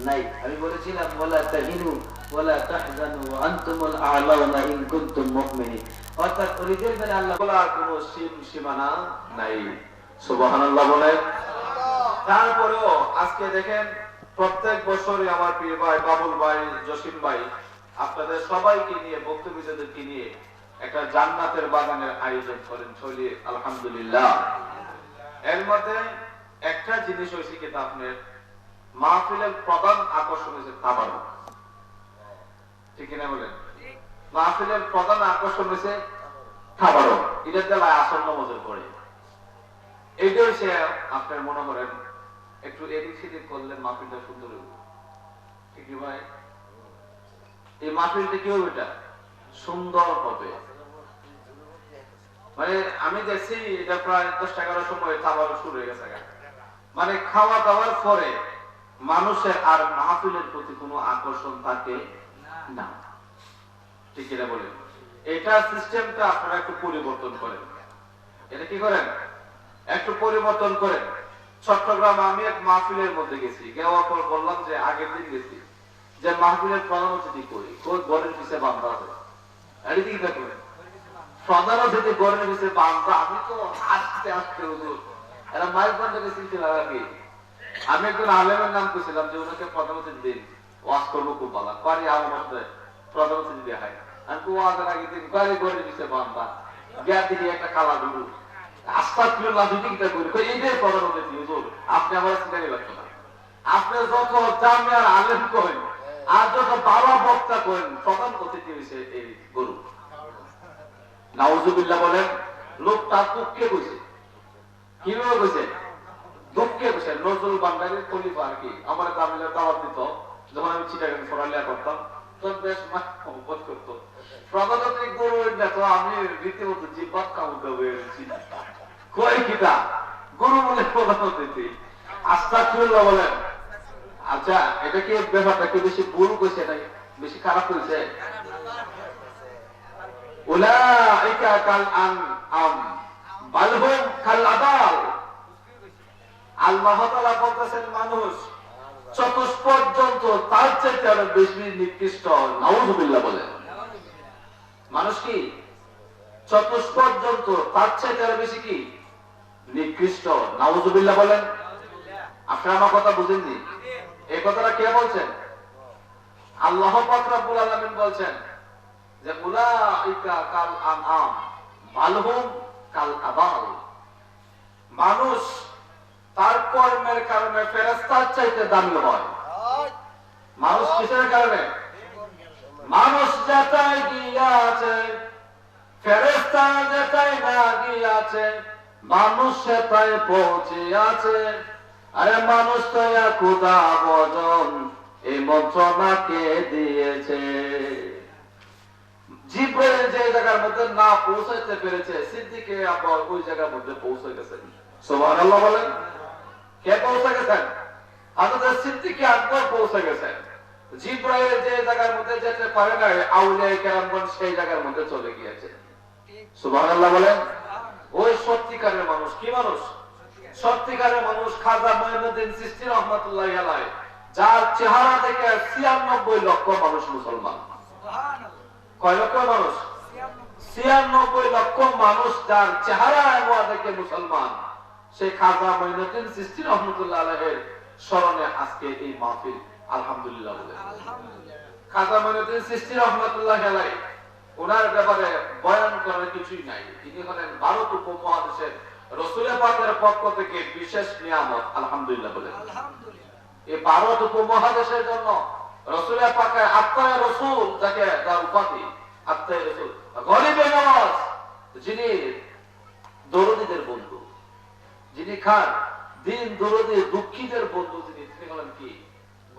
নাই। আমি বলেছিলাম ওয়ালা তাহিনু ওয়ালা তাহজানু ওয়া আনতুমুল আ'লাউনা ইন কুনতুম মুমিনিন। অর্থাৎ রিজের বেলা আল্লাহ বলার কোনো সীমানা নাই। সুবহানাল্লাহ বলেন। তারপরেও আজকে দেখেন প্রত্যেক বছরই আমার প্রিয় ভাই বাবুল ভাই, জসিম ভাই আপনাদের সবাইকে নিয়ে বক্তব্যদেরকে নিয়ে একটা জান্নাতের বাগানের আয়োজন করেন চলি আলহামদুলিল্লাহ। এর মধ্যে একটা জিনিস হয়েছে কিন্তু আপনার মাহফিলের প্রধান আকর্ষণ হয়েছে তাবারুক। ঠিক কিনা বলেন? মাহফিলের প্রধান আকর্ষণ হয়েছে তাবারুক। এটার দ্বারা আসন্ন নজর পড়ে। এইটা হচ্ছে আপনার মনে করেন একটু এদিক সেদিক করলে মাহফিলটা সুন্দর হবে। ঠিক ভাই? এই মাহফিলটা কি হবে? এটা সুন্দর হবে। মানে আমি দেখছি এটা প্রায় 10-11 সময় তাবারুক শুরু হয়ে গেছে। মানে খাওয়া দাওয়ার পরে মানুষের আর মাহফিলের প্রতি কোনো আকর্ষণ থাকে না। ঠিক কিনা বলেন? এটা সিস্টেমটা আপনারা একটু পরিবর্তন করেন। এটা কি করেন? একটু পরিবর্তন করেন। চট্টগ্রাম আমি এক মাহফিলের মধ্যে গেছি, যাওয়ার পর বললাম যে আগের দিন গেছি যে মাহফিলের প্রধান অতিথি করি গড়ের পিছিয়ে বান্ধা আছে। এদিকে দেখবেন প্রধান অতিথি গড়ের পিছিয়ে বান্ধা। আমি তো আস্তে আস্তে হুজুর এরা মাইক বন্ধ করে সিলসিলা রাখি। আমি একজন আলেমের নাম করেছিলাম যে ওনাকে প্রধান অতিথি দিন, ওয়াজ করবো খুব ভালো পারি আমার মধ্যে প্রধান অতিথি দেখায়। আমি তো ওয়াজের আগে দিন গাড়ি গড়ের পিছিয়ে বান্ধা গিয়া দিকে একটা কালা গুরু আপনি আমার চিন্তাই লাগতো না। আপনি যত জামিয়ার আলেম করেন আর যত বাবা বক্তা করেন প্রধান অতিথি হয়েছে এই গরু। নাউজুবিল্লাহ বলেন। লোকটা দুঃখে বসে কিভাবে বসে দুঃখে বসে নজরুল বান্দারির খলিফা আর কি আমার তামিলের দাওয়াত দিত যখন আমি চিটাগাং পড়ালেখা করতাম তখন বেশ মহব্বত করতো। প্রধান অতিথি গরু তো আমি রীতিমতো জিব্বাত কামড় হয়ে গেছি। কয় কিতা গরু বলে প্রধান অতিথি। আস্তাগফিরুল্লাহ বলেন। আচ্ছা এটা কি ব্যাপারটা কি বেশি ভুল কইছে? এটা বেশি খারাপ কইছে? উলাইকা কাল আনআম বাল হুম কাল আদাল। আল্লাহ তাআলা বলতেছেন মানুষ চতুষ্পদ জন্তু তার চাইতে আরো বেশি নিকৃষ্ট। নাউযুবিল্লাহ বলেন। মানুষ কি চতুষ্পদ জন্তু তার চাইতে আরো বেশি কি নিকৃষ্ট। নাউযুবিল্লাহ বলেন। আপনারা আমার কথা বুঝেননি? এই কথাটা কে বলছেন? আল্লাহ পাক রব্বুল আলামিন বলছেন যে উলাইকা কাল আনআম বাল হুম কাল আদাল। মানুষ তার কর্মের কারণে ফেরেশতার চাইতে দামি হয়। মানুষ কিসের কারণে? মানুষ যেটাই গিয়াছে ফেরেশতা যেটাই না গিয়াছে মানুষ সেটাই পৌঁছে আছে। আরে মানুষ তো খুদা বজন এই মন্ত্রণা কে দিয়েছে? জিবরাইল যে জায়গার মধ্যে না পৌঁছাইতে পেরেছে সিদ্দিকে আবার ওই জায়গার মধ্যে পৌঁছে গেছেন। সুবহানাল্লাহ বলেন। কে পৌঁছে গেছেন? হযরত সিদ্দিকে আকবর পৌঁছে গেছেন। জিবরাইল যে জায়গার মধ্যে যেতে পারে না আউলিয়া কেরামগণ সেই জায়গার মধ্যে চলে গিয়েছে। সুবহানাল্লাহ বলেন। ওই সত্যিকারের মানুষ কি মানুষ? সত্যিকারের মানুষ খাজা মঈনুদ্দিন চিশতি রাহমাতুল্লাহি আলাইহি যার চেহারা দেখে ৯৬ লক্ষ মানুষ মুসলমান। সুবহানাল্লাহ। কয় লক্ষ মানুষ? ৯৬ লক্ষ মানুষ যার চেহারা দেখে মুসলমান। সেই খাজা মঈনুদ্দিন চিশতি রাহমাতুল্লাহি আলাইহির স্মরণে আজকে এই মাহফিল আলহামদুলিল্লাহ বলে। খাজা মঈনুদ্দিন চিশতি রাহমাতুল্লাহি আলাইহি ওনার ব্যাপারে বয়ান করার কিছুই নাই। তিনি হলেন ভারত উপমহাদেশের রাসূল পাকের পক্ষ থেকে বিশেষ নিয়ামত। আলহামদুলিল্লাহ বলেন। এই ভারত উপমহাদেশের জন্য রাসূল পাকের আত্মায়ে রাসূল যাকে তার উপাধি আত্মায়ে রাসূল গরিবে নওয়াজ, যিনি দরদীদের বন্ধু, যিনি খান দিন দরদী দুঃখীদের বন্ধু, তিনি হলেন কি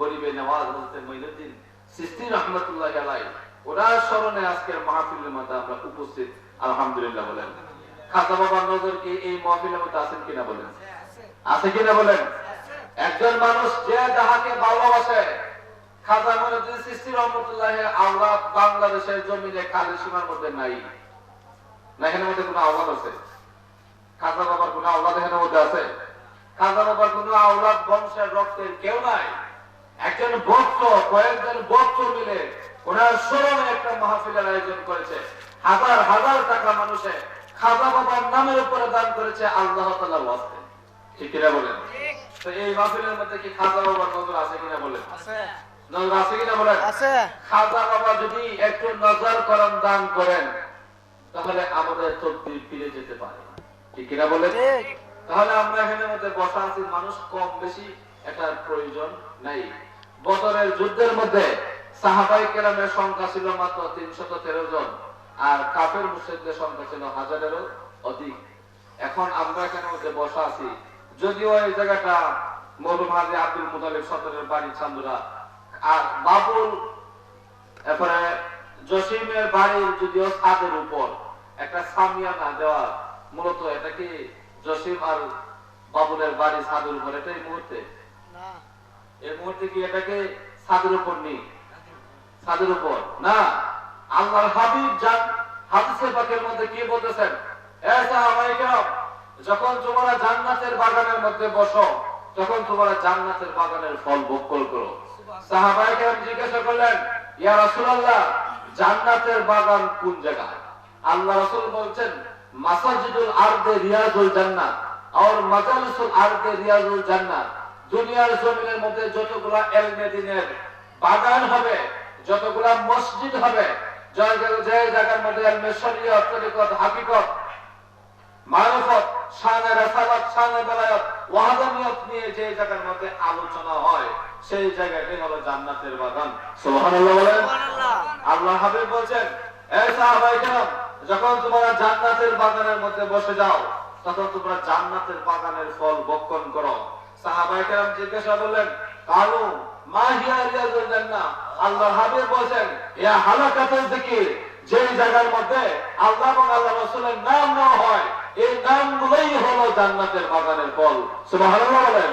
গরিবে নওয়াজ হযরত মঈনুদ্দিন চিশতি রাহমাতুল্লাহি আলাইহি। ওনার স্মরণে আজকের মাহফিলের মধ্যে আমরা উপস্থিত। আলহামদুলিল্লাহ বলেন। খাজা বাবার নজর কি এই মাহফিলের মধ্যে আছেন কিনা বলেন? আছে কিনা বলেন? একজন মানুষ যে যাহাকে ভালোবাসে খাজা মঈনুদ্দিন চিশতি রাহমাতুল্লাহি আওলাদ বাংলাদেশের জমিনে খালি সীমার মধ্যে নাই। না এখানের মধ্যে কোনো আওলাদ আছে? খাজা বাবার কোনো আওলাদ এখানের মধ্যে আছে? খাজা বাবার কোনো আওলাদ বংশের রক্তের কেউ নাই। একজন কয়েকজন ভক্ত মিলে ওনার স্মরণে একটা মাহফিলের আয়োজন করেছে। হাজার হাজার টাকা মানুষে খাজা বাবার নামের উপরে দান করেছে আল্লাহ তাআলার ওয়াস্তে। ঠিক কিনা বলেন? তো এই মাহফিলের মধ্যে কি খাজা বাবার নজর আছে কিনা বলেন? আছে। নজর আছে কিনা বলেন? আছে। খাজা বাবা যদি একটু নজর করেন, দান করেন, তাহলে আমাদের তকদির ফিরে যেতে পারে। ঠিক কিনা বলেন? ঠিক। তাহলে আমরা এখানে মধ্যে বসা আছি, মানুষ কম বেশি এটার প্রয়োজন নাই। বদরের যুদ্ধের মধ্যে সাহাবায়ে কেরামের সংখ্যা ছিল মাত্র 313 জন, আর কাফের মুশরিকদের সংখ্যা ছিল 1000-এরও অধিক। এখন আমরা এখানে মধ্যে বসা আছি, যদিও এই জায়গাটা মরহুম হাজী আব্দুল মুতালিব সদরের বাড়ি চান্দুরা, আর বাবুল এরপরে জসিমের বাড়ির যদিও ছাদের উপর একটা সামিয়ানা দেওয়া, মূলত এটা কি জসিম আর বাবুলের বাড়ি ছাদের উপর, এটা এই মুহূর্তে না, এই মুহূর্তে কি এটাকে ছাদের উপর নেই? ছাদের উপর না। আল্লাহর হাবিব জান হাদিসে পাকের মধ্যে কি বলতেছেন? এ সাহাবায়ে কেরাম, যখন তোমরা জান্নাতের বাগানের মধ্যে বসো, তখন তোমরা জান্নাতের বাগানের ফল ভোগ করো। সাহাবায়ে কেরাম জিজ্ঞাসা করলেন, ইয়া রাসূলুল্লাহ, জান্নাতের বাগান কোন জায়গায়? আল্লাহ রাসূল বলছেন, মাসাজিদুল আরদে রিয়াজুল জান্নাত আর মাজালিসুল আরদে রিয়াজুল জান্নাত। দুনিয়ার জমিনের মধ্যে যতগুলা ইলমে দ্বীনের বাগান হবে, যতগুলা মসজিদ হবে, যে জায়গার মধ্যে ইলমে শরিয়ত, তরিকত, হাকিকত, মারিফত, শানে রাসালাত, শানে বেলায়াত, ওয়াহদানিয়ত নিয়ে যে জায়গার মধ্যে আলোচনা হয়, সেই জায়গাটাই হলো জান্নাতের বাগান। সুবহানাল্লাহ বলেন। সুবহানাল্লাহ। আল্লাহ হাবিব বলেন, এই সাহাবায়ে কেরাম, যখন তোমরা জান্নাতের বাগানের মধ্যে বসে যাও, তখন তোমরা জান্নাতের বাগানের ফল ভক্ষণ করো। সাহাবায়ে কেরাম জিজ্ঞাসা করলেন, কালু মা হিয়া রিয়াজুল জান্নাহ? আল্লাহ হাবিব বলেন, ইয়া হালাকাতুল যিকির, যে জায়গার মধ্যে আল্লাহ এবং আল্লাহর রাসূলের নাম নেওয়া হয়, এই নামগুলোই হলো জান্নাতের বাগানের ফল। সুবহানাল্লাহ বলেন।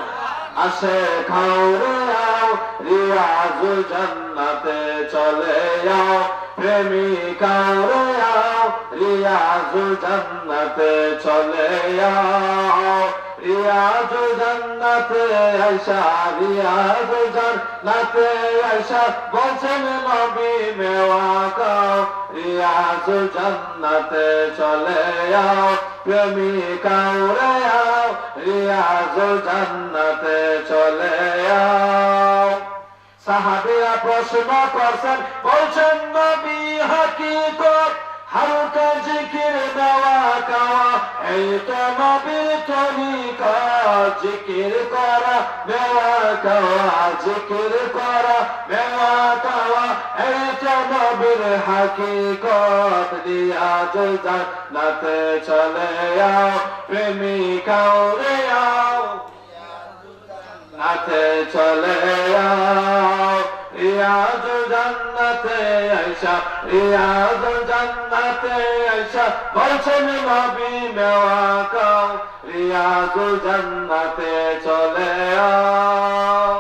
আসে খাও রে আও, রিয়াজুল জান্নাতে চলে যাও, প্রেমিকাও রে আও, রিয়াজুল জান্নাতে চলে যাও, রিয়াজুল জান্নাতে আয়েশা, রিয়াজুল জান্নাতে আয়েশা বলছেন নবী মেওয়া খাও, রিয়াজুল জান্নাতে চলে যাও, প্রেমিকাও রে আও, রিয়াজুল জান্নাতে চলে যাও। সাহাবীরা প্রশ্ন করছেন, বলছেন নবী হাকিকত হালকা জিকির দেওয়া খাওয়া, এই তো নবীর তরিকা, জিকির করা দেওয়া খাওয়া, জিকির করা দেওয়া খাওয়া, এই তো নবীর হাকিকত। রিয়াজুল জান্নাতে চলে যাও, প্রেমিকাও রে আও, নাতে চলে যাও, রিয়াজুল জান্নাতে আয়েশা, রিয়াজুল জান্নাতে আয়েশা বলছেন নবী মেওয়া খাও, রিয়াজুল জান্নাতে চলে যাও।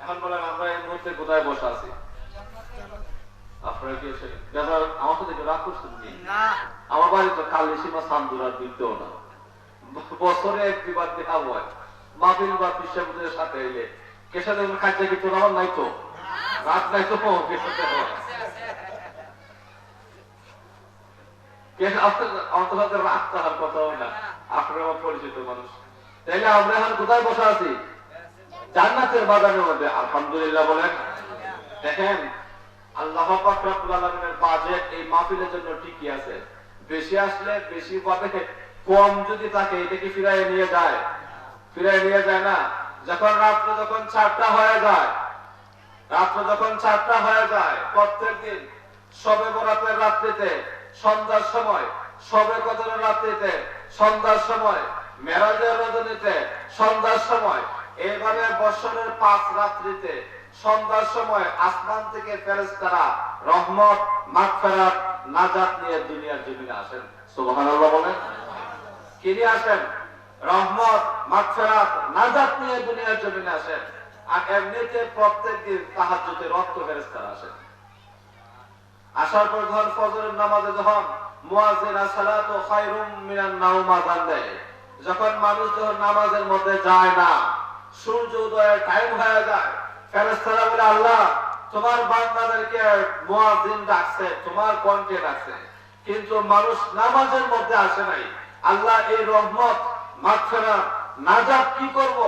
এখন বলেন, আমরা এই মুহূর্তে কোথায় বসে আছি? আপনারা কি আমার সাথে রাগ করছেন না? আমার বাড়ি তো কালিসীমা চান্দুরার বিদ্যও না, বছরে একবার দেখা হয় মাহফিল বা বিশ্বের সাথে এলে কেসা দেখুন খাদ্য কি তোর আমার নাই তো, রাত নাই তো, আমার সাথে রাত তাহার কথা হয় না। আপনার আমার পরিচিত মানুষ, তাইলে আমরা এখন কোথায় বসে আছি? জান্নাতের বাগানের মধ্যে। আলহামদুলিল্লাহ বলেন। দেখেন, আল্লাহ পাক রব্বুল আলামিনের বাজেট এই মাহফিলের জন্য ঠিকই আছে। বেশি আসলে বেশি পাবে, কম যদি থাকে এটা কি ফিরাই নিয়ে যায়? ফিরাই নিয়ে যায় না। যখন রাত্রে যখন 4টা হয়ে যায়, রাত্রে যখন 4টা হয়ে যায়, প্রত্যেক দিন শবে বরাতের রাত্রিতে সন্ধ্যার সময়, শবে কদরের রাত্রিতে সন্ধ্যার সময়, মেরাজের রজনীতে সন্ধ্যার সময়, এইভাবে বছরের 5 রাত্রিতে সন্ধ্যার সময় আসমান থেকে ফেরেশতারা রহমত, মাগফিরাত, নাজাত নিয়ে দুনিয়ার জমিনে আসেন। সুবহানাল্লাহ বলেন। কি নিয়ে আসেন? রহমত, মাগফিরাত, নাজাত নিয়ে দুনিয়ার জমিনে আসেন। আর এমনিতে প্রত্যেকদিন তাহাজ্জুদে রক্ত ফেরেশতারা আসেন। আসার পর যখন ফজরের নামাজে যখন মুয়াজ্জিন আসসালাতু খায়রুম মিনান নাওম আযান দেয়, যখন মানুষ যখন নামাজের মধ্যে যায় না, সূর্য উদয়ের টাইম হয়ে যায়, ফেরেশতারা বলে আল্লাহ তোমার বান্দাদেরকে মুয়াজ্জিন ডাকছে, তোমার কণ্ঠে ডাকছে, কিন্তু মানুষ নামাজের মধ্যে আসে নাই। আল্লাহ এই রহমত মাগফিরাত নাজাত কি করব?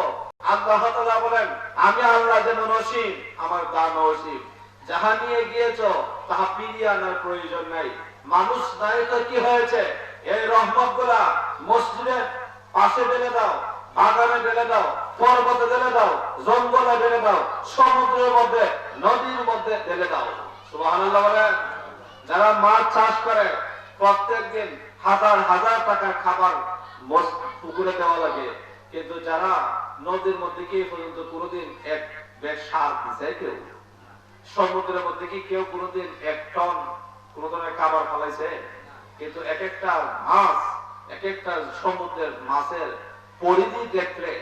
আল্লাহ তাআলা বলেন আমি আল্লাহ যেমন অসীম, আমার দান অসীম, যাহা নিয়ে গিয়েছো তাহা ফিরিয়ে আনার প্রয়োজন নাই। মানুষ নাই তো কি হয়েছে? এই রহমতগুলা মসজিদের পাশে ঢেলে দাও, বাগানে ঢেলে দাও, পর্বতে ঢেলে দাও, জঙ্গলে ঢেলে দাও, সমুদ্রের মধ্যে, নদীর মধ্যে ঢেলে দাও। সুবহানাল্লাহ বলেন। যারা মাছ চাষ করে প্রত্যেকদিন হাজার হাজার টাকার খাবার পুকুরে দেওয়া লাগে, কিন্তু যারা নদীর মধ্যে কি পর্যন্ত কোনোদিন এক ব্যাগ সার দিছে কেউ? সমুদ্রের মধ্যে কি কেউ কোনোদিন এক টন কোন ধরনের খাবার ফলাইছে? কিন্তু এক একটা মাছ, এক একটা সমুদ্রের মাছের পরিধি দেখলে,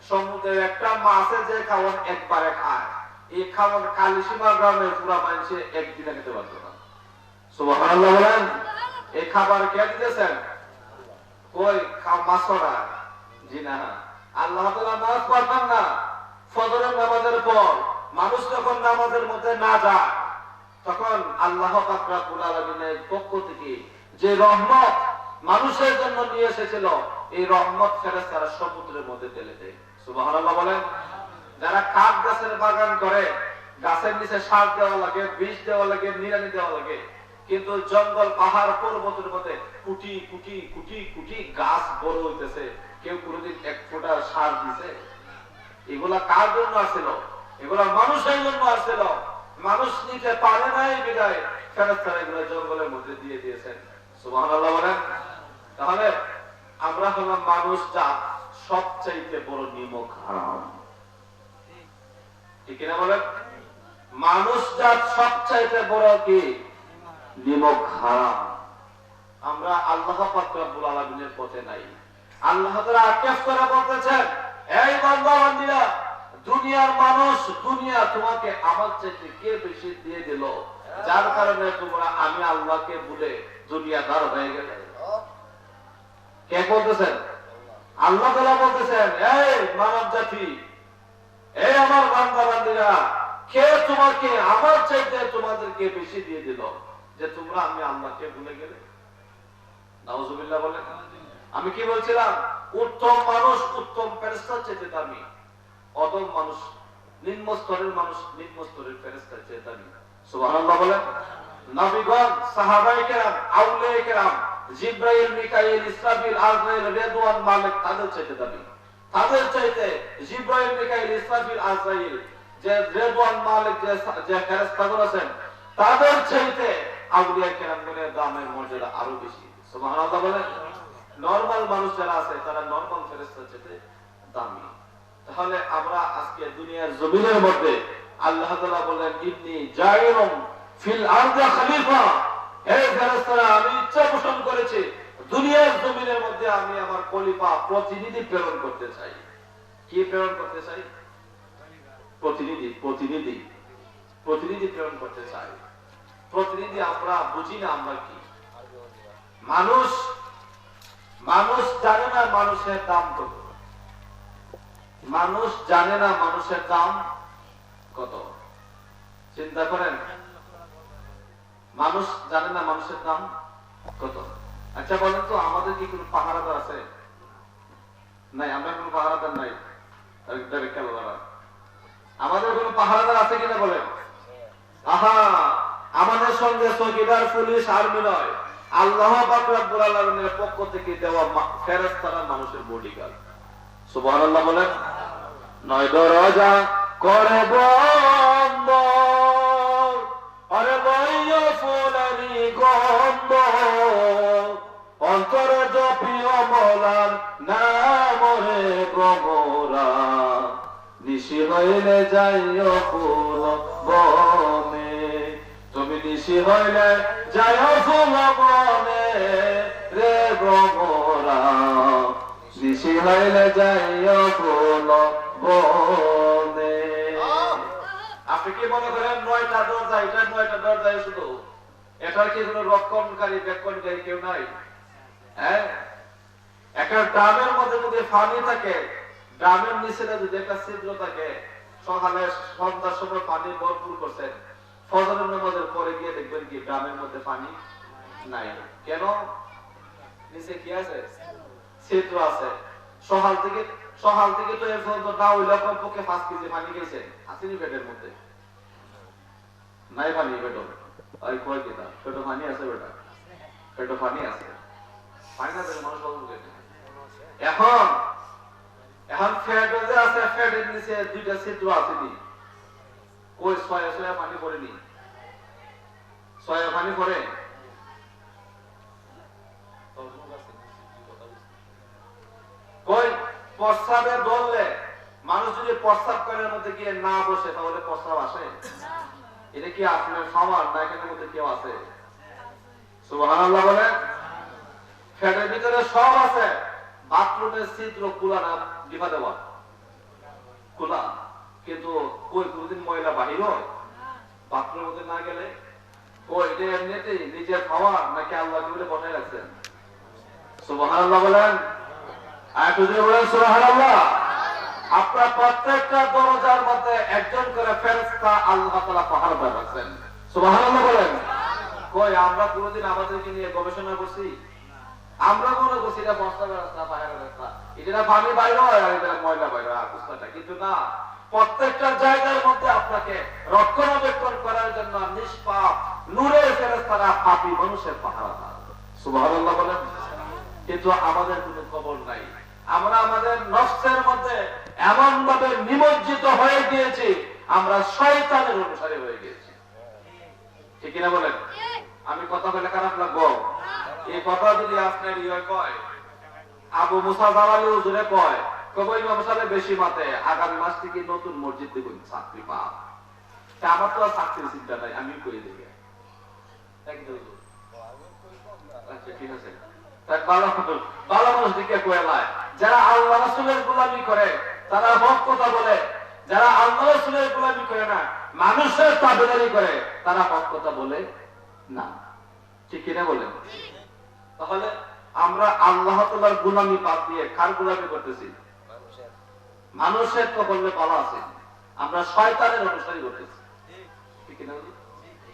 সমুদ্রের একটা মাছের যে খাবার একবারে খায়, এই খাবার কালিসীমা গ্রামের পুরা মানুষে একদিনে খেতে পারত না। সুবহানাল্লাহ বলেন। এই খাবার কে দিতেছেন? কই মাছরা? জি না, আল্লাহ তাআলা নামাজ পড়তাম না। ফজরের নামাজের পর মানুষ যখন নামাজের মধ্যে না যায়, তখন আল্লাহ পাক রব্বুল আলামিনের পক্ষ থেকে যে রহমত মানুষের জন্য নিয়ে এসেছিল, এই রহমত ফেরেশতারা সমুদ্রের মধ্যে ঢেলে দেয়। সুবহানাল্লাহ বলেন। যারা কাঠ গাছের বাগান করে, গাছের নিচে সার দেওয়া লাগে, বীজ দেওয়া লাগে, নিড়ানি দেওয়া লাগে, কিন্তু জঙ্গল পাহাড় পর্বতের মধ্যে কুটি কুটি কুটি কুটি গাছ বড় হইতেছে, কেউ কোনোদিন এক ফোঁটা সার দিছে? এগুলা কার জন্য আসছিল? এগুলা মানুষের জন্য আসছিল। মানুষ নিতে পারে নাই বিদায় ফেরেশতারা এগুলো জঙ্গলের মধ্যে দিয়ে দিয়েছেন। সুবহানাল্লাহ বলেন। তাহলে আমরা হলাম মানুষ জাত সবচাইতে বড় নিমক হারাম, ঠিক না বলেন? মানুষ জাত সবচাইতে বড় কি? নিমক হারাম। আমরা আল্লাহ পাক রব্বুল আলামিনের পথে নাই। আল্লাহ তাআলা আক্ষেপ করে বলতেছেন, এই বান্দা বান্দীরা, দুনিয়ার মানুষ, দুনিয়া তোমাকে আমার চাইতে কে বেশি দিয়ে দিল, যার কারণে তোমরা আমি আল্লাহকে ভুলে দুনিয়াদার হয়ে গেলে। কে বলতেছেন? আল্লাহ তাআলা বলতেছেন, এই মানব জাতি, এই আমার বান্দা বান্দীরা, কে তোমাকে আমার চাইতে তোমাদেরকে বেশি দিয়ে দিল যে তোমরা আমি আল্লাহকে ভুলে গেলে? নাউজুবিল্লাহ বলেন। আমি কি বলছিলাম? উত্তম মানুষ উত্তম ফেরেশতার চাইতে দামি, অদম মানুষ, নিম্ন স্তরের মানুষ নিম্ন স্তরের ফেরেশতার চাইতে দামি। সুবহানাল্লাহ বলেন। নবীগণ, সাহাবায়ে কেরাম, আউলিয়ায়ে কেরাম, জিবরাইল, মিকাইল, ইসরাফিল, আজরাইল, রিদওয়ান, মালিক তাদের চাইতে দামি। তাদের চাইতে জিবরাইল, মিকাইল, ইসরাফিল, আজরাইল, যে রিদওয়ান, মালিক যে ফেরেশতাগণ আছেন, তাদের চাইতে আউলিয়ায়ে কেরামগণের দামের মর্যাদা আরো বেশি। সুবহানাল্লাহ বলেন। নরমাল মানুষ যারা আছে তারা নরমাল ফেরেশতার চাইতে দামি। তাহলে আমরা আজকে দুনিয়ার জমিনের মধ্যে আল্লাহ তাআলা বলেন, ইন্নী জাইলুন ফিল আরদি খলিফা, হে ফেরেশতারা, আমি ইচ্ছা পোষণ করেছি দুনিয়ার জমিনের মধ্যে আমি আমার খলিফা, প্রতিনিধি প্রেরণ করতে চাই। কি প্রেরণ করতে চাই? প্রতিনিধি, প্রতিনিধি, প্রতিনিধি প্রেরণ করতে চাই। প্রতিনিধি আমরা বুঝি না আমরা কি? মানুষ, মানুষ জানে না মানুষের দাম কত। মানুষ জানে না মানুষের দাম কত। চিন্তা করেন, মানুষ জানে না মানুষের দাম কত। আচ্ছা বলেন তো, আমাদের কি কোনো পাহারাদার আছে? নাই, আমরা কোনো পাহারাদার নাই। আমাদের কোনো পাহারাদার আছে কিনা বলেন? আহা, আমাদের সঙ্গে চৌকিদার, পুলিশ, আর্মি নয়, আল্লাহ পাক রব্বুল আলামিনের পক্ষ থেকে দেওয়া ফেরেশতারা মানুষের বডিগার্ড। সুবহানাল্লাহ বলেন। নয় দরজা করে বন্ধ, আরে লইয়া ফুলারি গন্ধ, অন্তর জপিও মোলার নাম রে প্রমোরা, নিশি হইলে যাইও ফুল বনে, তুমি নিশি হইলে যাইও ফুল বনে রে প্রমোরা, নিশি হইলে যাইও ফুল বনে। আপনি কি মনে করেন 9টা দরজা, এটা 9টা দরজায় শুধু? এটার কি কোনো রক্ষণকারী বেক্ষণকারী কেউ নাই? হ্যাঁ, একটা ড্রামের মধ্যে যদি পানি থাকে, ড্রামের নিচে যদি একটা ছিদ্র থাকে, সকালে সন্ধ্যার সময় পানি ভরপুর করছেন, ফজরের নামাজের পরে গিয়ে দেখবেন কি গ্রামের মধ্যে পানি নাই। কেন? নিচে কি আছে? ছিদ্র আছে। সকাল থেকে তো এর পর্যন্ত না হইলে কমপক্ষে 5 কেজি পানি খেয়েছেন, আসেনি পেটের মধ্যে? নাই পানি পেটো, ওই কয় কেটা পেটো পানি আছে, বেটা পেটো পানি আছে, পানি না থাকলে মানুষ বলবো কেটে। এখন ফ্যাট যে আছে, ফ্যাটের নিচে 2টা ছিদ্র আসেনি, কই ছয়া পানি পড়েনি? ছয়া পানি পড়ে? কই প্রস্রাবে দললে মানুষ যদি প্রস্রাব করার মধ্যে গিয়ে না বসে তাহলে প্রস্রাব আসে? এটা কি আপনার সমান না এখানের মধ্যে কেউ আছে? সুবহানাল্লাহ বলেন। ফ্যাটের ভিতরে সব আছে, বাথরুমের ছিদ্র খোলা না ডিপা দেওয়া খোলা, কিন্তু কই কোনদিন ময়লা বাহির হয় বাথরুমের মধ্যে না গেলে? কই এটা এমনিতেই নিজের খাওয়া নাকি আল্লাহ কি বলে বসায় রাখছেন? সুবহানাল্লাহ বলেন। আরেকটু জোরে বলেন সুবহানাল্লাহ। আপনার প্রত্যেকটা দরজার মধ্যে একজন করে ফেরেশতা আল্লাহ তাআলা পাহারাদার রাখছেন। সুবহানাল্লাহ বলেন। কই আমরা কোনদিন আমাদেরকে নিয়ে গবেষণা করছি? আমরা মনে করছি এটা প্রস্তাবের রাস্তা, পাহাড়ের রাস্তা, এটা পানি বাইরে হয় আর এটা ময়লা বাইরে হয় রাস্তাটা, কিন্তু না, প্রত্যেকটা জায়গার মধ্যে আপনাকে রক্ষণাবেক্ষণ করার জন্য নিষ্পাপ নূরের ফেরেশতারা পাপী মানুষের পাহারাদার। সুবহানাল্লাহ বলেন। কিন্তু আমাদের কোনো খবর নাই। আমরা আমাদের নফসের মধ্যে এমন ভাবে নিমজ্জিত হয়ে গিয়েছি, আমরা শয়তানের অনুসারী হয়ে গিয়েছি। ঠিক কিনা বলেন? আমি কথা বলে খারাপ লাগবো? এই কথা যদি আপনার ইয়ে কয়, আবু মুসা জালালি হুজুরে কয়, কবই মশালে বেশি মাতে আগামী মাস থেকে নতুন মসজিদ দেখুন চাকরি পাব। আমার তো আর চাকরির চিন্তা নাই, আমি কই দেব। আচ্ছা ঠিক আছে, ভালো মানুষ দিকে কয়েলায় যারা আল্লাহ রাসূলের গোলামি করে তারা হক কথা বলে, যারা আল্লাহ রাসূলের গোলামি করে না মানুষের তাবেদারি করে তারা হক কথা বলে না। ঠিক কিনা বলেন? তাহলে আমরা আল্লাহ তাআলার গোলামি বাদ দিয়ে কার গোলামি করতেছি? মানুষের তো বললে ভালো আছে, আমরা শয়তানের অনুসারী করতেছি। ঠিক কিনা?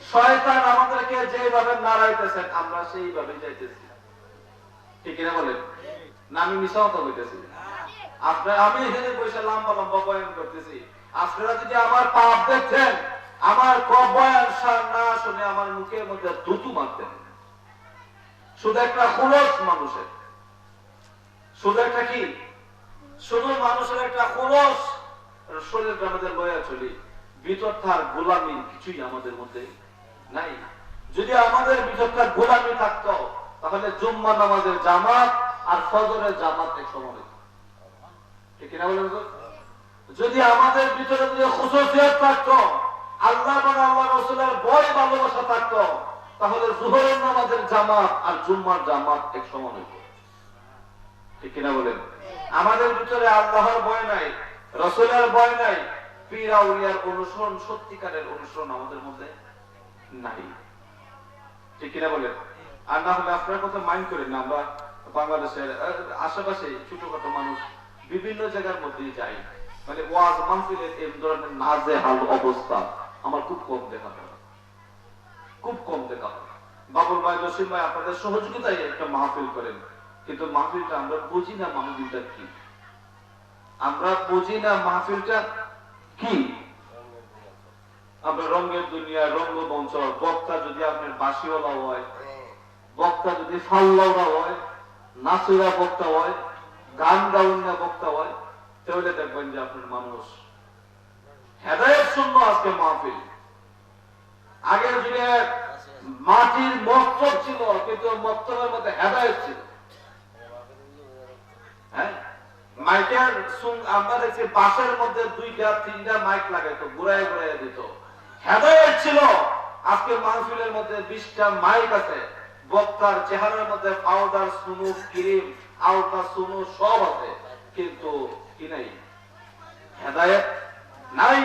শয়তান আমাদেরকে যেভাবে নাড়াইতেছেন আমরা সেইভাবে যাইতেছি। ঠিক কিনা বলেন? না আমি মিছা কথা বলতেছি? আপনারা, আমি এখানে বসে লম্বা লম্বা বয়ান করতেছি, আপনারা যদি আমার পাপ দেখতেন, আমার বয়ান না শুনে আমার মুখের মধ্যে থুতু মারতেন। শুধু একটা খুলস মানুষের, শুধু একটা কি, শুধু মানুষের একটা খুলস শরীরটা আমাদের লয়া চলি, ভিতরটার গোলামি কিছুই আমাদের মধ্যে নাই। যদি আমাদের ভিতরটার গোলামি থাকতো তাহলে জুম্মা নামাজের জামাত আর ফজরের জামাত এক সমান। ঠিক কিনা বলেন? যদি আমাদের ভিতরে যদি খুশুসিয়ত থাকতো, আল্লাহ এবং আল্লাহ রাসূলের ভয় ভালোবাসা থাকতো, তাহলে জোহরের নামাজের জামাত আর জুম্মার জামাত এক সমান হইত। ঠিক কিনা বলেন? আমাদের ভিতরে আল্লাহর ভয় নাই, রাসূলের ভয় নাই, পীর আউলিয়ার অনুসরণ, সত্যিকারের অনুসরণ আমাদের মধ্যে নাই। ঠিক কিনা বলেন? আর না হলে আপনার কথা মাইন্ড করেন না, আমরা বাংলাদেশের আশেপাশে ছোটখাটো মানুষ বিভিন্ন জায়গার মধ্যে যাই, মানে ওয়াজ মাহফিলের এই ধরনের নাজেহাল অবস্থা আমার খুব কম দেখা হয়, খুব কম দেখা হয়। বাবুল ভাই, জসিম ভাই আপনাদের সহযোগিতায় একটা মাহফিল করেন, কিন্তু মাহফিলটা আমরা বুঝি না, মাহফিলটা কি আমরা বুঝি না, মাহফিলটা কি। আমরা রঙের দুনিয়া, রঙ্গমঞ্চ, বক্তা যদি আপনার বাঁশিওয়ালা হয়, বক্তা যদি ফাল্লাওয়া হয়, নাচুরা বক্তা হয়, গান গাউন্না বক্তা হয়, তাহলে দেখবেন যে আপনার মানুষ হেদায়েত শূন্য আজকে মাহফিল। আগের যুগে মাটির মক্তব ছিল, কিন্তু মক্তবের মধ্যে হেদায়েত ছিল। হ্যাঁ, মাইকের আমরা দেখছি বাসের মধ্যে 2টা 3টা মাইক লাগাইতো, ঘুরায় ঘুরায় দিত, হেদায়েত ছিল। আজকে মাহফিলের মধ্যে 20টা মাইক আছে, বক্তার চেহারার মধ্যে পাউডার, সুনু, ক্রিম, আলতা, সুনু সব আছে, কিন্তু কি নাই? হেদায়েত নাই।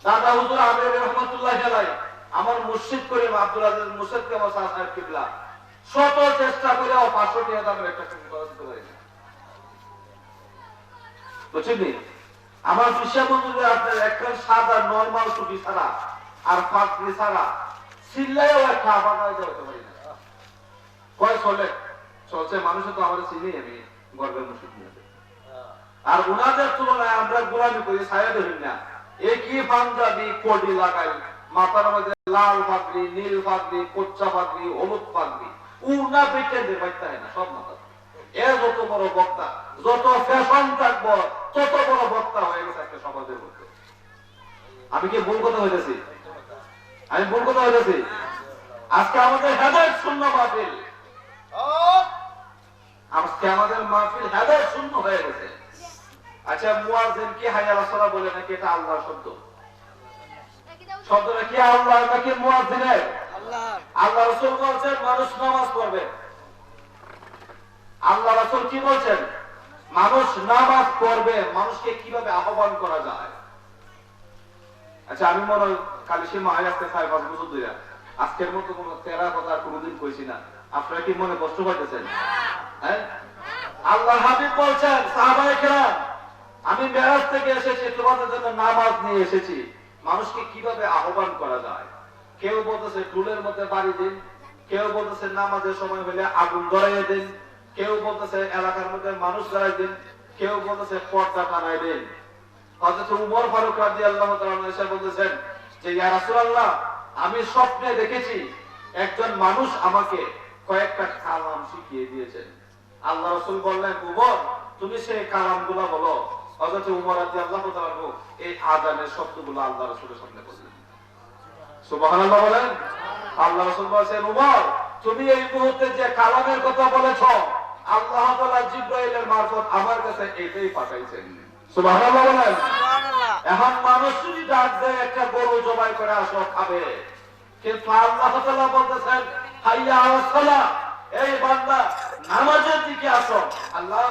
দাদা হুজুর আমির রহমাতুল্লাহ আলাইহি, আমার মুর্শিদ করিম আব্দুল আজিজ মুর্শিদ কামাল সাহেব কিবলা শত চেষ্টা করেও 500 টাকা দামের একটা কিছু করা দিতে পারি না। বুঝছেন? আমার বিশ্বাস বন্ধুরা আপনার একটা সাদা নরমাল টুপি ছাড়া আর পাগড়ি ছাড়া চিল্লাইও একটা আবার হতে পারি না। কয় চলে চলছে মানুষে তো আমাদের চিনি আমি গর্বের মুশিদ নিয়ে। আর উনাদের তুলনায় আমরা গোলামি করি ছায়া ধরি না। একই পাঞ্জাবি কোটি লাগাই, মাথার মধ্যে লাল পাগড়ি, নীল পাগড়ি, কোচ্চা পাগড়ি, হলুদ পাগড়ি, উনা বেটে দিয়ে পাইতে হয় না সব মাথা। এ যত বড় বক্তা, যত ফ্যাশন থাকবো তত বড় বক্তা হয়ে গেছে একটা সমাজের মধ্যে। আমি কি ভুল কথা হইতেছি? আমি ভুল কথা হইতেছি? আজকে আমাদের হেদায়েত শূন্য মাহফিল, আজকে আমাদের মাহফিল হেদায়েত শূন্য হয়ে গেছে। আচ্ছা মুয়াজ্জিন কি হাইয়া আলাস সালাহ বলে নাকি এটা আল্লাহর শব্দ? শব্দটা কি আল্লাহ নাকি মুয়াজ্জিনের? আল্লাহ। আল্লাহ রাসূল বলেন মানুষ নামাজ পড়বে। আল্লাহ রাসূল কি বলেন? মানুষ নামাজ পড়বে। মানুষকে কিভাবে আহ্বান করা যায়? আচ্ছা আমি মনে হয় কালিশে মায় আসতে 5 বছর ধরে আজকের মতো কোন তেরা কথা কোনদিন কইছি না। আপনারা কি মনে কষ্ট পাইতেছেন? হ্যাঁ, আল্লাহ হাবিব বলছেন সাহাবায়ে কেরাম আমি মেরাজ থেকে এসেছি তোমাদের জন্য নামাজ নিয়ে এসেছি। মানুষকে কিভাবে আহ্বান করা যায়? কেউ বলতেছে টুলের মধ্যে বাড়ি দিন, কেউ বলতেছে নামাজের সময় হলে আগুন ধরাইয়ে দিন, কেউ বলতেছে এলাকার মধ্যে মানুষ ধরাই দিন, কেউ বলতেছে পর্দা টানাই দিন। হযরত উমর ফারুক রাদিয়াল্লাহু তাআলা এসে বলতেছেন যে ইয়া রাসূলুল্লাহ আমি স্বপ্নে দেখেছি একজন মানুষ আমাকে কয়েকটা কালাম শিখিয়ে দিয়েছেন। আল্লাহ রাসূল বললেন উমর তুমি সেই কালামগুলো বলো। হযরত উমর রাদিয়াল্লাহু তাআলা এই আযানের শব্দগুলো আল্লাহ রাসূলের সামনে বললেন। সুবহানাল্লাহ বলেন। আল্লাহ রাসূল বলেন উমর তুমি এই মুহূর্তে যে কালামের কথা বলেছো আল্লাহ তাআলা জিবরাইলের মারফত আমার কাছে এটাই পাঠাইছেন। সুবহানাল্লাহ বলেন। সুবহানাল্লাহ। এখন মানুষ যদি ডাক দেয় একটা গরু জবাই করে আসো খাবে, কিন্তু আল্লাহ তাআলা বলতেছেন হাইয়া আলাস সালাহ এই বান্দা নামাজের দিকে আসো। আল্লাহ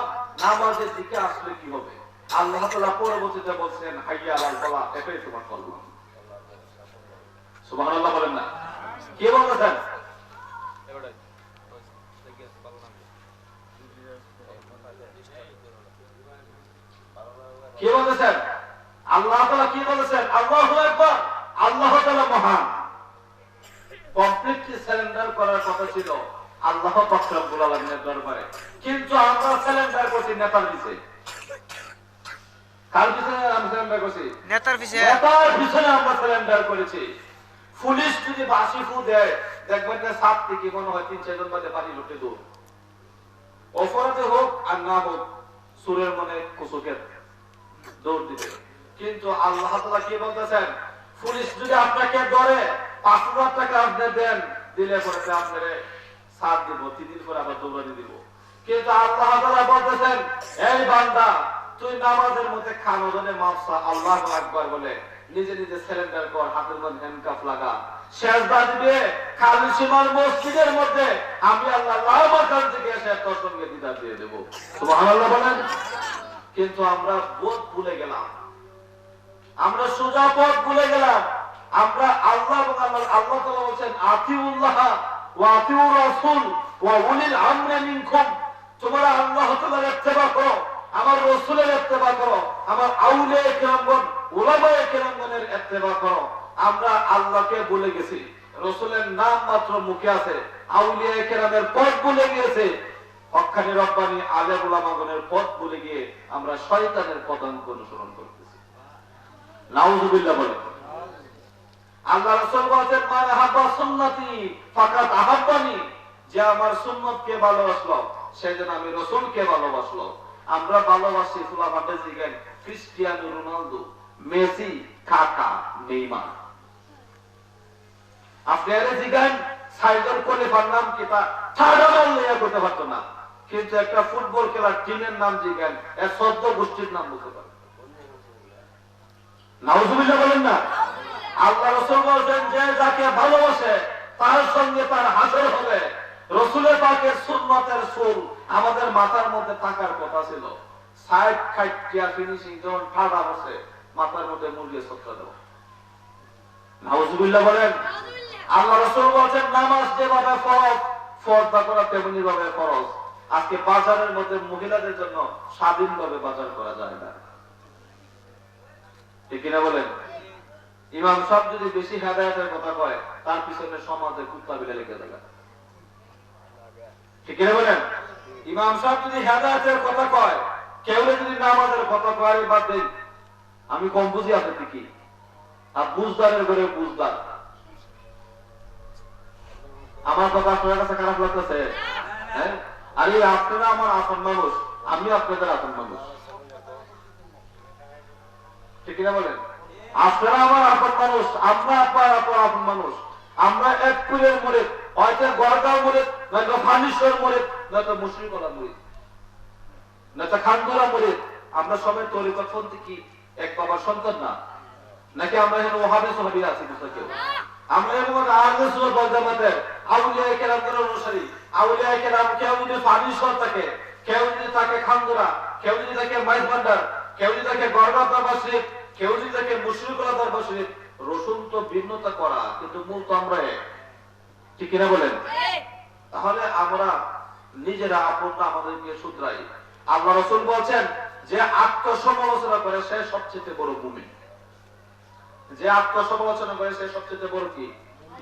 নামাজের দিকে আসলে কি হবে? আল্লাহ তাআলা পরবর্তীতে বলছেন হাইয়া আলাল ফালাহ এটাই তোমার কল্যাণ। সুবহানাল্লাহ বলেন না? কি বলতেছেন? কি বলতেছেন? আল্লাহ তাআলা কি বলেছেন? আল্লাহু আকবার, আল্লাহ তাআলা মহান। কমপ্লিটলি সারেন্ডার করার কথা ছিল আল্লাহ পাক রব্বুল আলামিনের দরবারে, কিন্তু আমরা সারেন্ডার করছি নেতার পিছে। কার পিছনে আমরা সারেন্ডার করছি? নেতার পিছে। নেতার পিছনে আমরা সারেন্ডার করেছি। পুলিশ যদি বাঁশি ফু দেয় দেখবেন না সাত থেকে মনে হয় 3-4 জন বাদে বাড়ি লুটে দৌড়। অপরাধে হোক আর না হোক সুরের মনে কুসুকের দৌড় দিবে। কিন্তু আল্লাহ তাআলা কি বলতেছেন? পুলিশ যদি আপনাকে ধরে 5,000 টাকা আপনি দেন, দিলে পরে আপনারে সাথ দিব, 3 দিন পরে আবার দৌড়ানি দিব। কিন্তু আল্লাহ তাআলা বলতেছেন এই বান্দা তুই নামাজের মধ্যে খানজনে মাফসা আল্লাহু আকবার বলে নিজে নিজে সারেন্ডার কর, হাতের মধ্যে হ্যান্ডকাফ লাগা, সিজদা দিবে কালিসীমার মসজিদের মধ্যে আমি আল্লাহ লামাকান থেকে এসে তোর সঙ্গে দিদার দিয়ে দেব। সুবহানাল্লাহ বলেন। কিন্তু আমরা বোধ ভুলে গেলাম, আমরা সোজা পথ ভুলে গেলাম। আমরা আল্লাহ এবং আল্লাহ তাআলা বলেন আতিউল্লাহ ওয়া আতিউর রাসূল ওয়া উলিল আমরি মিনকুম, তোমরা আল্লাহ তাআলার ইত্তেবা করো, আমার রাসূলের ইত্তেবা করো, আমার আউলিয়া কিরামগণ উলামায়ে কিরামগণের ইত্তেবা করো। আমরা আল্লাহকে ভুলে গেছি, রাসূলের নাম মাত্র মুখে আছে, আউলিয়া কিরামের পথ ভুলে গিয়েছে, হক্কানি রব্বানি আলেম উলামাগণের পথ ভুলে গিয়ে আমরা শয়তানের পদাঙ্ক অনুসরণ করতেছি। নাউযুবিল্লাহ বলেন। আল্লাহ রাসূল বলেন মান আহাব্বা সুন্নতি ফাকাত আহাব্বানি, যে আমার সুন্নতকে ভালোবাসলো সেজন্য আমি রাসূলকে ভালোবাসলো। আমরা ভালোবাসি ফুলাফাটে জিগান ক্রিস্টিয়ানো রোনালদো, মেসি, কাকা, নেইমার। আপনারা জিগান সাইদুল খলিফার নাম কি তা ঠাড়া বললেই করতে পারতো না, কিন্তু একটা ফুটবল খেলার টিমের নাম জিগান এর 14 গোষ্ঠীর নাম বলতে পারে। নাউযুবিল্লাহ বলেন না? আল্লাহ রাসূল বলেন যে যাকে ভালোবাসে তার সঙ্গে তার হাসর হবে। রাসূলের পাকের সুন্নতের সুর আমাদের মাথার মধ্যে থাকার কথা ছিল। সাইড খাইটিয়া ফিনিশিং যখন ঠাড়া বসে মাথার মধ্যে মুরগি ছত্র দাও। নাউযুবিল্লাহ বলেন। আল্লাহ রাসূল বলেন নামাজ যেভাবে ফরজ পর্দা করা তেমনি ভাবে ফরজ। আজকে বাজারের মধ্যে মহিলাদের জন্য স্বাধীনভাবে বাজার করা যায় না। ঠিক কিনা বলেন? ইমাম সাহেব যদি বেশি হেদায়েতের কথা কয়, তার পিছনে সমাজে কুত্তা বিড়াল লেগে থাকে। ঠিক কিনা বলেন? ইমাম সাহেব যদি হেদায়েতের কথা কয়, কেউ যদি নামাজের কথা কয়, বাদ দেন, আমি কম বুঝি, আপনি কি আর বুঝদারের ঘরে বুঝদার। আমার কথা আপনার কাছে খারাপ লাগতেছে? হ্যাঁ, আরে আপনারা আমার আপন মানুষ, আমি আপনাদের আপন মানুষ। ঠিক কিনা বলেন? আপনারা আমার আপন মানুষ, আমরা আপনার আপন মানুষ। আমরা এক কুলের মুরিদ, হয়তো গড়গাঁও মুরিদ, নয়তো ফানিশ্বর মুরিদ, নয়তো মুশরিকলা মুরিদ, নয়তো খানদুরা মুরিদ। আমরা সবাই তরিকতপন্থী, কি এক বাবার সন্তান না? নাকি আমরা এখানে ওহাবে সোহাবি আছি? বুঝতে কেউ আমরা এরকম আহলে সুন্নাত ওয়াল জামাতের আউলিয়া কেরামদের অনুসারী। আউলিয়া কেরাম কেউ যদি ফানিশ্বর থাকে, কেউ যদি থাকে খানদুরা, কেউ যদি থাকে মাইজ ভান্ডার, কেউ যদি থাকে গড়গাঁও দরবার শরীফ, কেউ যদি থাকে মুশরিকলা দরবার শরীফ, রসুন তো ভিন্নতা করা, কিন্তু মূল তো আমরা এক। ঠিক কিনা বলেন? তাহলে আমরা নিজেরা আপনটা আমাদেরকে শুধরাই। আল্লাহ রাসূল বলছেন, যে আত্মসমালোচনা করে সে সবচেয়ে বড় মুমিন। যে আত্মসমালোচনা করে সে সবচেয়ে বড় কি?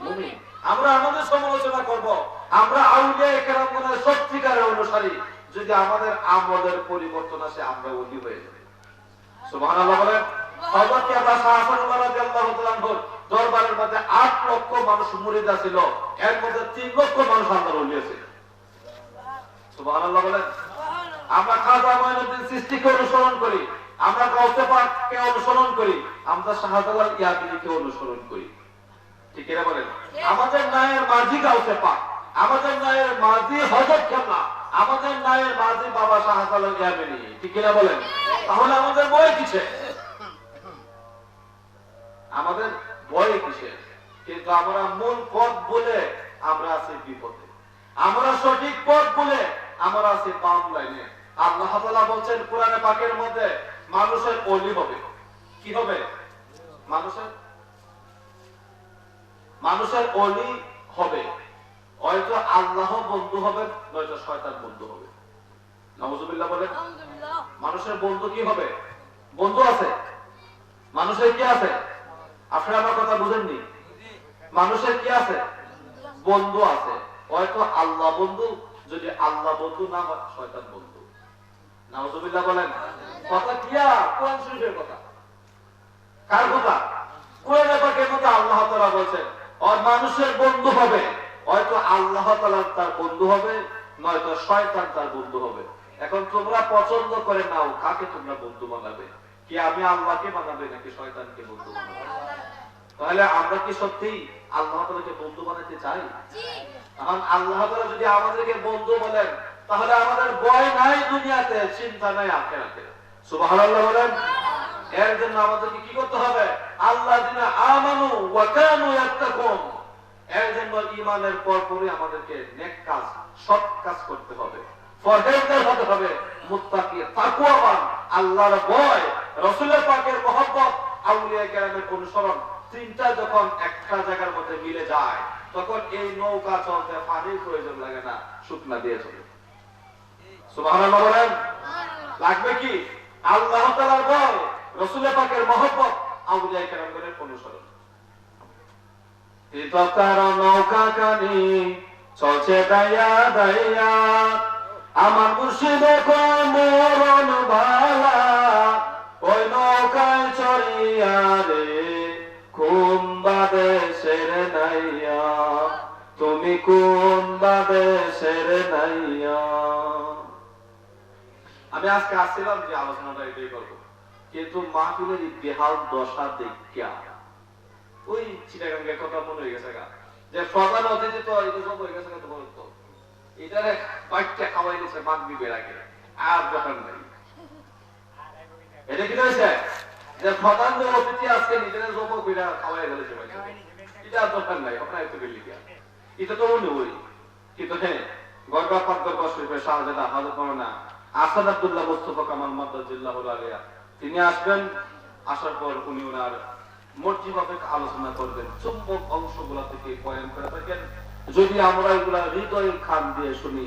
মুমিন। আমরা আমাদের সমালোচনা করব, আমরা আউলিয়া কেরামগণের সত্যিকারের অনুসারী। যদি আমাদের আমলের পরিবর্তন আসে, আমরা ওলি হয়ে যাব। সুবহানাল্লাহ বলেন। হযরত আবু হাসান রাদিয়াল্লাহু তাআলা দরবারের মধ্যে 8 লক্ষ মানুষ মুরিদ ছিল, এর মধ্যে 3 লক্ষ মানুষ আল্লাহর ওলি ছিল। সুবহানাল্লাহ বলেন। আমরা খাজা মঈনুদ্দিন চিশতিকে অনুসরণ করি, আমরা গাউসে পাককে অনুসরণ করি, আমরা শাহজালাল ইয়াবিকে অনুসরণ করি। ঠিক এরা বলেন। আমাদের নায়ের মাঝি গাউসে পাক, আমাদের নায়ের মাঝি হযরত কেবলা, আমাদের নায়ের মাঝি বাবা শাহজালাল ইয়াবিনী। ঠিক এরা বলেন। তাহলে আমাদের ভয় কিসে? আমাদের ভয় কিসে? কিন্তু আমরা মূল পথ বলে আমরা আছি বিপদে, আমরা সঠিক পথ বলে আমরা আছি বাম লাইনে। আল্লাহ তাআলা বলছেন কোরআনে পাকের মধ্যে, মানুষের ওলি হবে। কি হবে? মানুষের ওলি হবে। হয়তো আল্লাহ বন্ধু হবে, নয়তো শয়তান বন্ধু হবে। নাউজুবিল্লাহ বলেন। মানুষের বন্ধু কি হবে? বন্ধু আছে। মানুষের কি আছে? আপনারা আমার কথা বুঝেননি? মানুষের কি আছে? বন্ধু আছে। হয়তো আল্লাহ বন্ধু, যদি আল্লাহ বন্ধু না হয়, শয়তান বন্ধু। নাউজুবিল্লাহ বলেন। কথা কি? কোরআন শরীফের কথা। কার কথা? কোরআনে পাকের মধ্যে আল্লাহ তাআলা বলেন, আর মানুষের বন্ধু হবে, হয়তো আল্লাহ তাআলা তার বন্ধু হবে, নয়তো শয়তান তার বন্ধু হবে। এখন তোমরা পছন্দ করে নাও, কাকে তোমরা বন্ধু বানাবে? কি আমি আল্লাহকে বানাবে নাকি শয়তানকে বন্ধু বানাবে? তাহলে আমরা কি সত্যি আল্লাহ তাআলাকে বন্ধু বানাতে চাই? এখন আল্লাহ তাআলা যদি আমাদেরকে বন্ধু বলেন, তাহলে আমাদের ভয় নাই দুনিয়াতে, চিন্তা নাই আখিরাতে। সুবহানাল্লাহ বলেন। এর জন্য আমাদেরকে কি করতে হবে? আল্লাযিনা আমানু ওয়া কানু ইয়াত্তাকুন। এর জন্য ঈমানের পরপরই আমাদেরকে নেক কাজ, সৎ কাজ করতে হবে, পরহেজগার হতে হবে, মুত্তাকি, তাকওয়াবান, আল্লাহর ভয়, রাসূলের পাকের মহব্বত, আউলিয়া কেরামের অনুসরণ, তিনটা যখন একটা জায়গার মধ্যে মিলে যায়, তখন এই নৌকা চলতে পানির প্রয়োজন লাগে না, শুকনা দিয়ে চলে। সুবহানাল্লাহ বলেন। লাগবে কি? আল্লাহ তাআলার ভয়, রাসূলের পাকের মহব্বত, আউলিয়া কেরামের অনুসরণ। ইতকার নৌকা কানি চলছে দাইয়া দাইয়া, আমার মুর্শিদ কয় মরণ ভালা, ওই নৌকায় চড়িয়া রে কোন বাদেশের নাইয়া, তুমি কোন বাদেশের নাইয়া। আমি আজকে আসছিলাম যে আলোচনাটা এটাই করবো, কিন্তু মাহফিলের বেহাল দশা দেখিয়া ওই চিটাগাঙ্গের কথা মনে হয়ে গেছে গা, যে প্রধান অতিথি তো এটা সব হয়ে গেছে, তো বলতো এটারে বাচ্চা খাওয়াই দিয়েছে মাগবি বেড়াকে, আর দোকান নাই। এটা কি হয়েছে যে প্রধান যে অতিথি আজকে নিজের জব কইরা খাওয়াই গেছে, এটা দোকান নাই, আপনার একটু গেলি গিয়া এটা তো মনে হই। কিন্তু হ্যাঁ, গড়গা পাকর শরীফের শাহজাদা হযরত মাওলানা আসাদ আব্দুল্লাহ মুস্তাফা কামাল মাদ্দাজিল্লাহুল আলিয়া তিনি আসবেন। আসার পর উনি ওনার মর্জিভাবে আলোচনা করবেন, চুম্বক অংশগুলা থেকে বয়ান করে থাকেন। যদি আমরা এগুলা হৃদয়ের খান দিয়ে শুনি,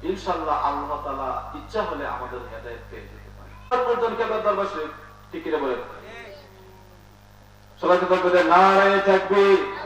ইনশাআল্লাহ আল্লাহ তাআলা ইচ্ছা হলে আমাদের হেদায়েত পেয়ে যেতে পারে। পর্যন্ত কেবল দরবার শরীফ ঠিক কি বলেন? সবাইকে বলবে নারায়ে তাকবীর।